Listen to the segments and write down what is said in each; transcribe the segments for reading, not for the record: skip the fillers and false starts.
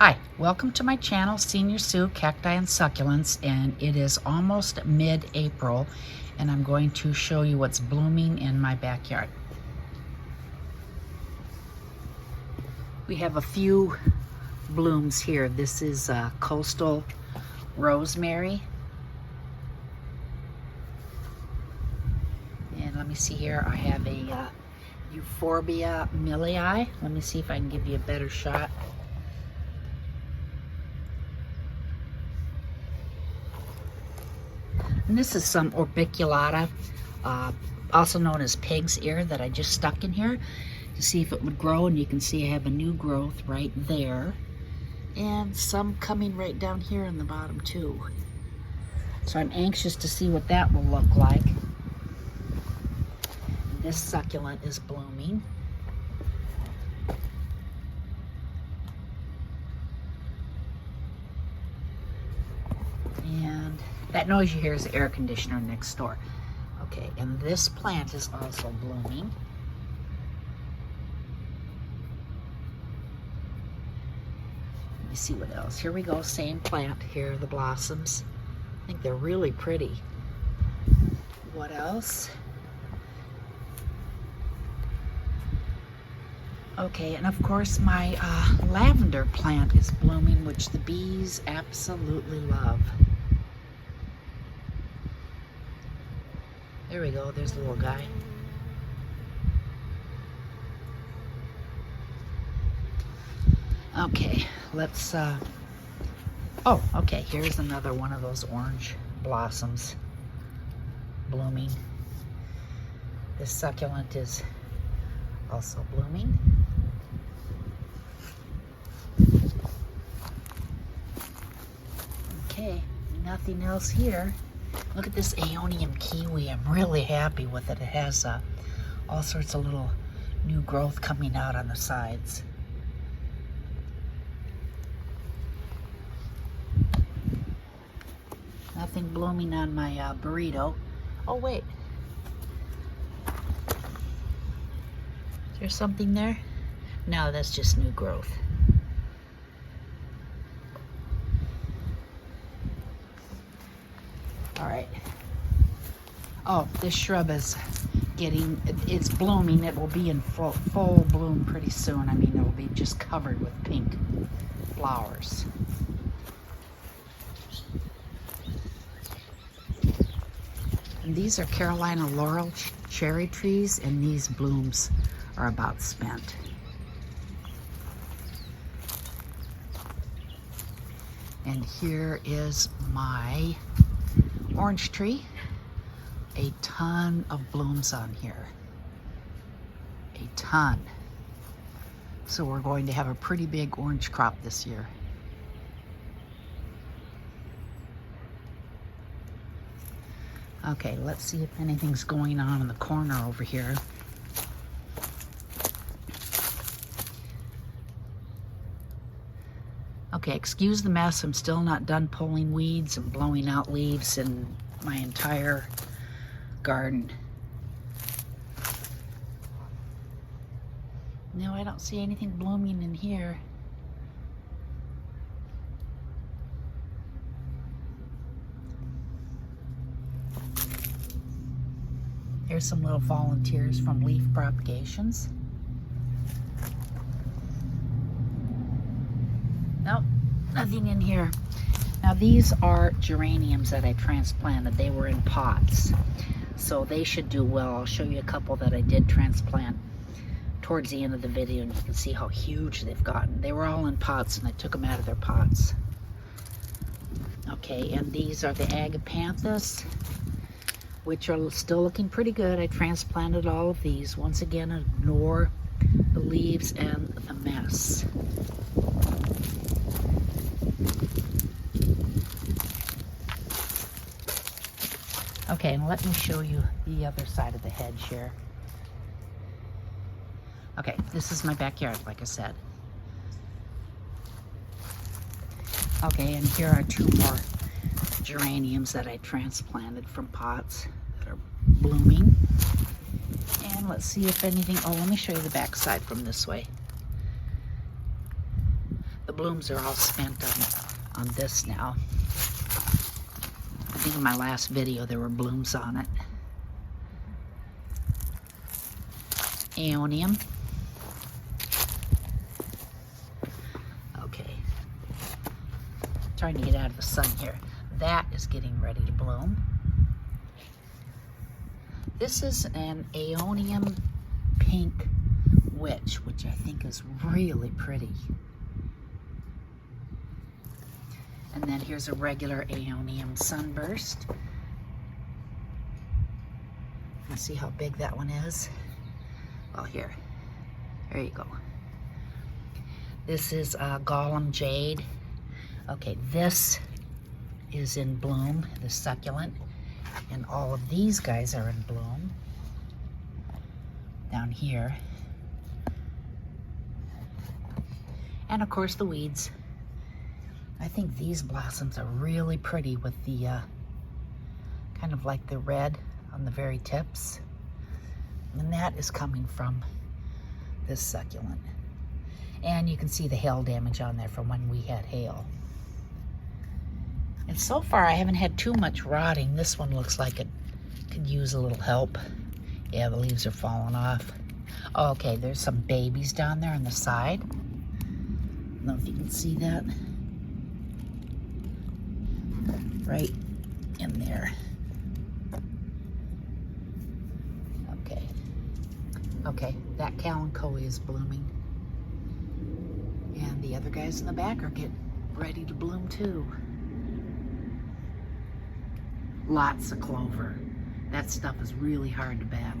Hi, welcome to my channel, Senior Sue Cacti and Succulents, and it is almost mid-April, and I'm going to show you what's blooming in my backyard. We have a few blooms here. This is coastal rosemary. And let me see here, I have a Euphorbia millii. Let me see if I can give you a better shot. And this is some orbiculata, also known as pig's ear, that I just stuck in here to see if it would grow. And you can see I have a new growth right there, and some coming right down here in the bottom too. So I'm anxious to see what that will look like. This succulent is blooming. And that noise you hear is the air conditioner next door. Okay, and this plant is also blooming. Let me see what else. Here we go, same plant. Here are the blossoms. I think they're really pretty. What else? Okay, and of course my lavender plant is blooming, which the bees absolutely love. There we go, there's the little guy. Okay, let's, oh, okay, here's another one of those orange blossoms blooming. This succulent is also blooming. Okay, nothing else here. Look at this Aeonium kiwi. I'm really happy with it. It has all sorts of little new growth coming out on the sides. Nothing blooming on my burrito. Oh wait, is there something there? No, that's just new growth. All right. Oh, this shrub is it's blooming. It will be in full bloom pretty soon. I mean, it will be just covered with pink flowers. And these are Carolina laurel cherry trees, and these blooms are about spent. And here is my orange tree. A ton of blooms on here. A ton. So we're going to have a pretty big orange crop this year. Okay, let's see if anything's going on in the corner over here. Okay, excuse the mess. I'm still not done pulling weeds and blowing out leaves in my entire garden. No, I don't see anything blooming in here. Here's some little volunteers from leaf propagations. Nope, nothing in here. Now these are geraniums that I transplanted. They were in pots, so they should do well. I'll show you a couple that I did transplant towards the end of the video, and you can see how huge they've gotten. They were all in pots, and I took them out of their pots. Okay, and these are the agapanthus, which are still looking pretty good. I transplanted all of these. Once again, ignore the leaves and the mess. Okay, and let me show you the other side of the hedge here. Okay, this is my backyard, like I said. Okay, and here are two more geraniums that I transplanted from pots that are blooming. And let's see if anything, oh, let me show you the back side from this way. The blooms are all spent on this now. I think in my last video there were blooms on it. Aeonium. Okay. Trying to get out of the sun here. That is getting ready to bloom. This is an Aeonium pink witch, which I think is really pretty. And then here's a regular Aeonium sunburst. You see how big that one is? Well, there you go. This is Golem Jade. Okay, this is in bloom, the succulent. And all of these guys are in bloom. Down here. And of course the weeds. I think these blossoms are really pretty with the kind of like the red on the very tips. And that is coming from this succulent. And you can see the hail damage on there from when we had hail. And so far I haven't had too much rotting. This one looks like it could use a little help. Yeah, the leaves are falling off. Oh, okay, there's some babies down there on the side. I don't know if you can see that. Right in there. Okay. Okay, that Kalanchoe is blooming. And the other guys in the back are getting ready to bloom too. Lots of clover. That stuff is really hard to battle.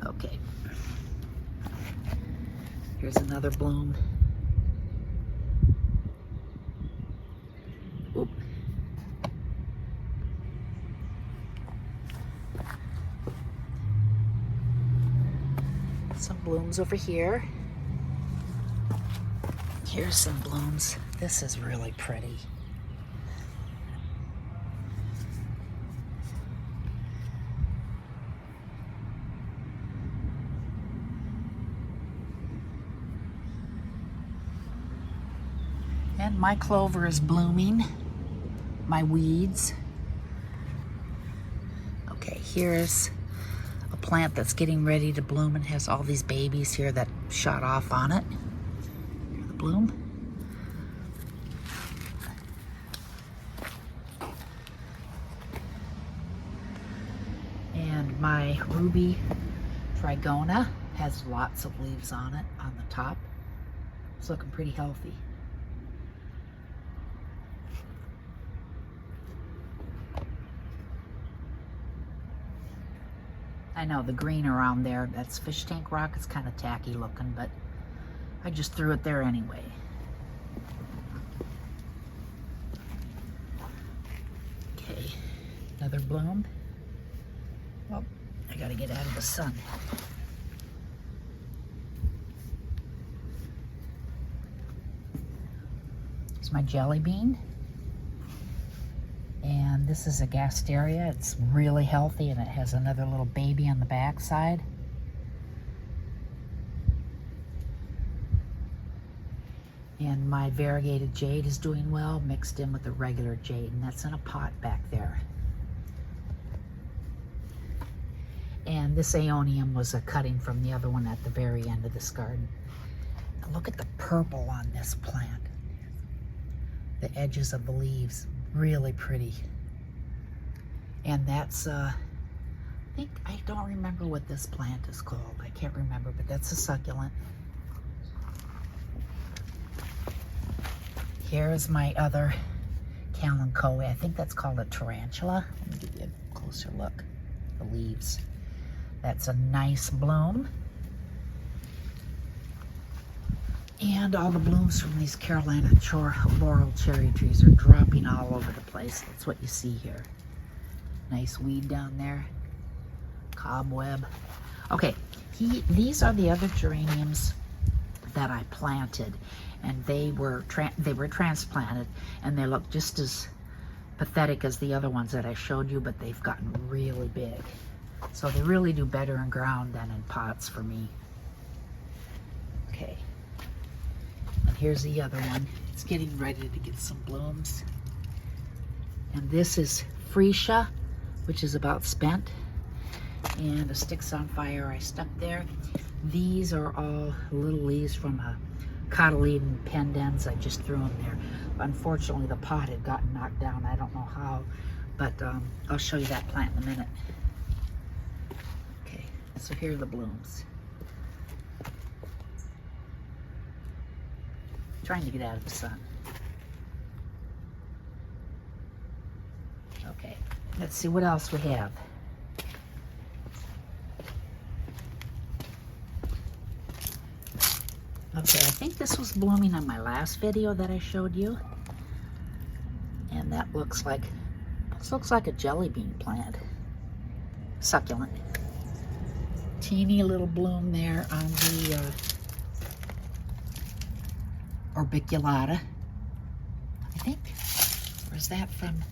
Okay. Here's another bloom. Oop. Some blooms over here. Here's some blooms. This is really pretty. And my clover is blooming. My weeds. Okay, here's a plant that's getting ready to bloom and has all these babies here that shot off on it. Here's the bloom. And my ruby trigona has lots of leaves on it on the top. It's looking pretty healthy. I know the green around there, that's fish tank rock. It's kind of tacky looking, but I just threw it there anyway. Okay, another bloom. Well, I gotta get out of the sun. Here's my jelly bean. And this is a gasteria. It's really healthy and it has another little baby on the back side. And my variegated jade is doing well, mixed in with the regular jade, and that's in a pot back there. And this Aeonium was a cutting from the other one at the very end of this garden. Now look at the purple on this plant. The edges of the leaves. Really pretty. And that's I don't remember what this plant is called. I can't remember, but that's a succulent. Here's my other Kalanchoe. I think that's called a tarantula. Let me give you a closer look. The leaves. That's a nice bloom. And all the blooms from these Carolina laurel cherry trees are dropping all over the place. That's what you see here. Nice weed down there. Cobweb. Okay, these are the other geraniums that I planted, and they were transplanted, and they look just as pathetic as the other ones that I showed you, but they've gotten really big. So they really do better in ground than in pots for me. here's the other one. It's getting ready to get some blooms. And this is freesia, which is about spent. And a sticks on fire I stuck there. These are all little leaves from a cotyledon pendens. I just threw them there. Unfortunately, the pot had gotten knocked down. I don't know how, but I'll show you that plant in a minute. Okay, so here are the blooms. Trying to get out of the sun. Okay, let's see what else we have. Okay, I think this was blooming on my last video that I showed you. And that looks like a jelly bean plant. Succulent. Teeny little bloom there on the orbiculata, I think. Where's that from?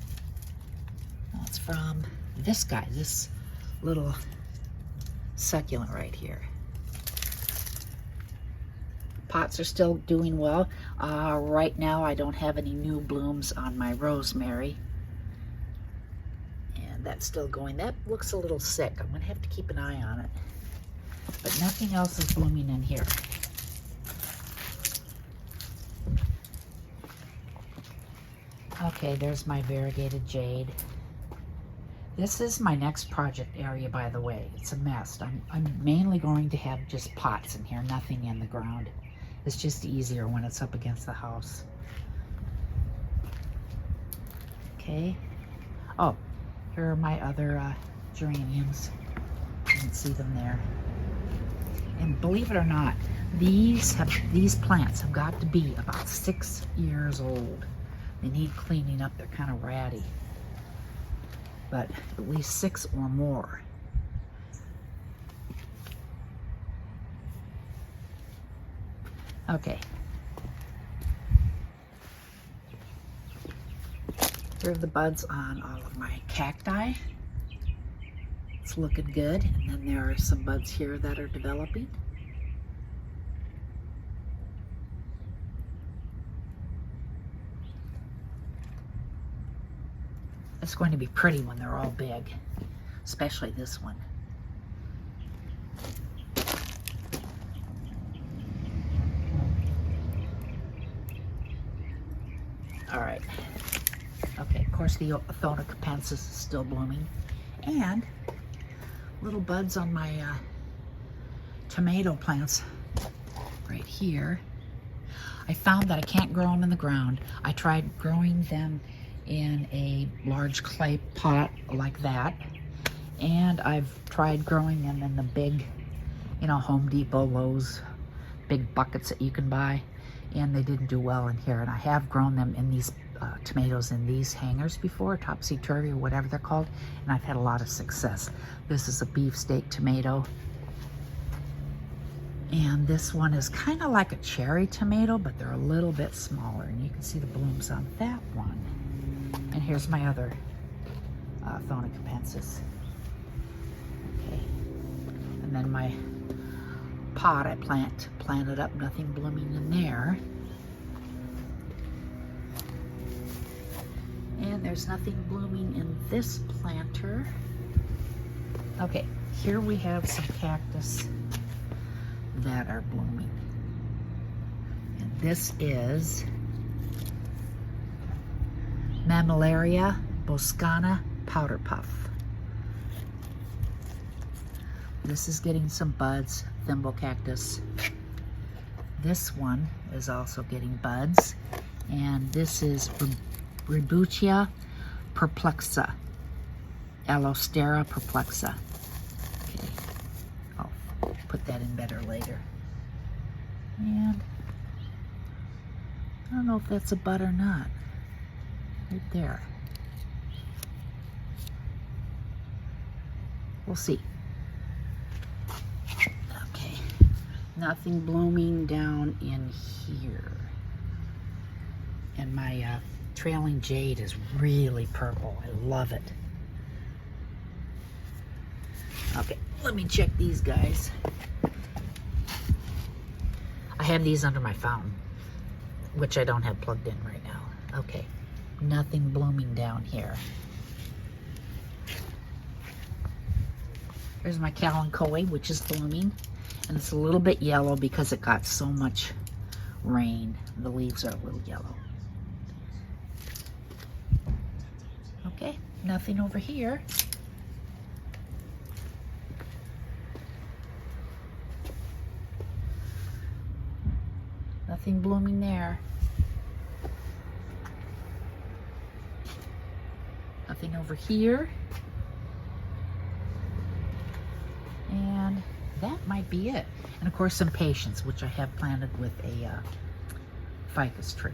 Oh, it's from this guy, this little succulent right here. Pots are still doing well. Right now I don't have any new blooms on my rosemary. And that's still going. That looks a little sick. I'm going to have to keep an eye on it. But nothing else is blooming in here. Okay, there's my variegated jade. This is my next project area, by the way. It's a mess. I'm mainly going to have just pots in here, nothing in the ground. It's just easier when it's up against the house. Okay. Oh, here are my other geraniums. You can see them there. And believe it or not, these plants have got to be about 6 years old. They need cleaning up. They're kind of ratty. But at least 6 or more. Okay. Here are the buds on all of my cacti. It's looking good. And then there are some buds here that are developing. It's going to be pretty when they're all big, especially this one. All right. Okay, of course the Othona capensis is still blooming. And little buds on my tomato plants right here. I found that I can't grow them in the ground. I tried growing them in a large clay pot like that, and I've tried growing them in the big, you know, Home Depot, Lowe's, big buckets that you can buy, and they didn't do well in here. And I have grown them in these tomatoes in these hangers before, topsy-turvy or whatever they're called, and I've had a lot of success. This is a beefsteak tomato, and this one is kind of like a cherry tomato, but they're a little bit smaller, and you can see the blooms on that one. And here's my other Othona capensis. Okay, and then my pot I planted up, nothing blooming in there. And there's nothing blooming in this planter. Okay, here we have some cactus that are blooming. And this is Mammillaria boscana powder puff. This is getting some buds, thimble cactus. This one is also getting buds, and this is Rebutia perplexa, Allostera perplexa. Okay, I'll put that in better later. And I don't know if that's a bud or not. Right there. We'll see. Okay, nothing blooming down in here. And my trailing jade is really purple. I love it. Okay, let me check these guys. I have these under my fountain. which I don't have plugged in right now. Okay, nothing blooming down here. There's my Kalanchoe, which is blooming, and it's a little bit yellow because it got so much rain. The leaves are a little yellow. Okay, nothing over here. Nothing blooming there. Nothing over here. And that might be it. And of course some patience, which I have planted with a ficus tree.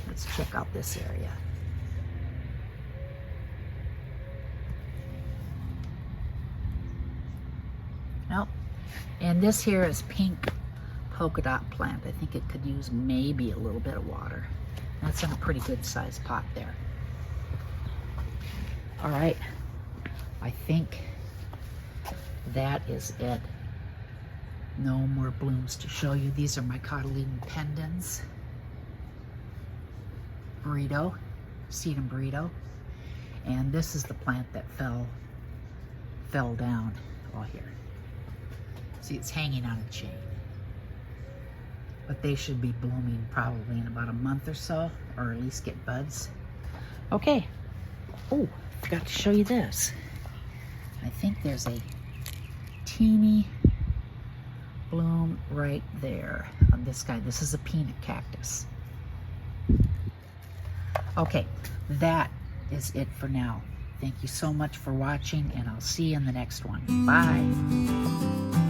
Let's check out this area. Nope. And this here is pink polka dot plant. I think it could use maybe a little bit of water. That's in a pretty good sized pot there. All right, I think that is it. No more blooms to show you. These are my cotyledon pendens. Burrito, Sedum burrito. And this is the plant that fell down. Oh, here. See, it's hanging on a chain. But they should be blooming probably in about a month or so, or at least get buds. Okay. Oh, forgot to show you this. I think there's a teeny bloom right there on this guy. This is a peanut cactus. Okay, that is it for now. Thank you so much for watching, and I'll see you in the next one. Bye.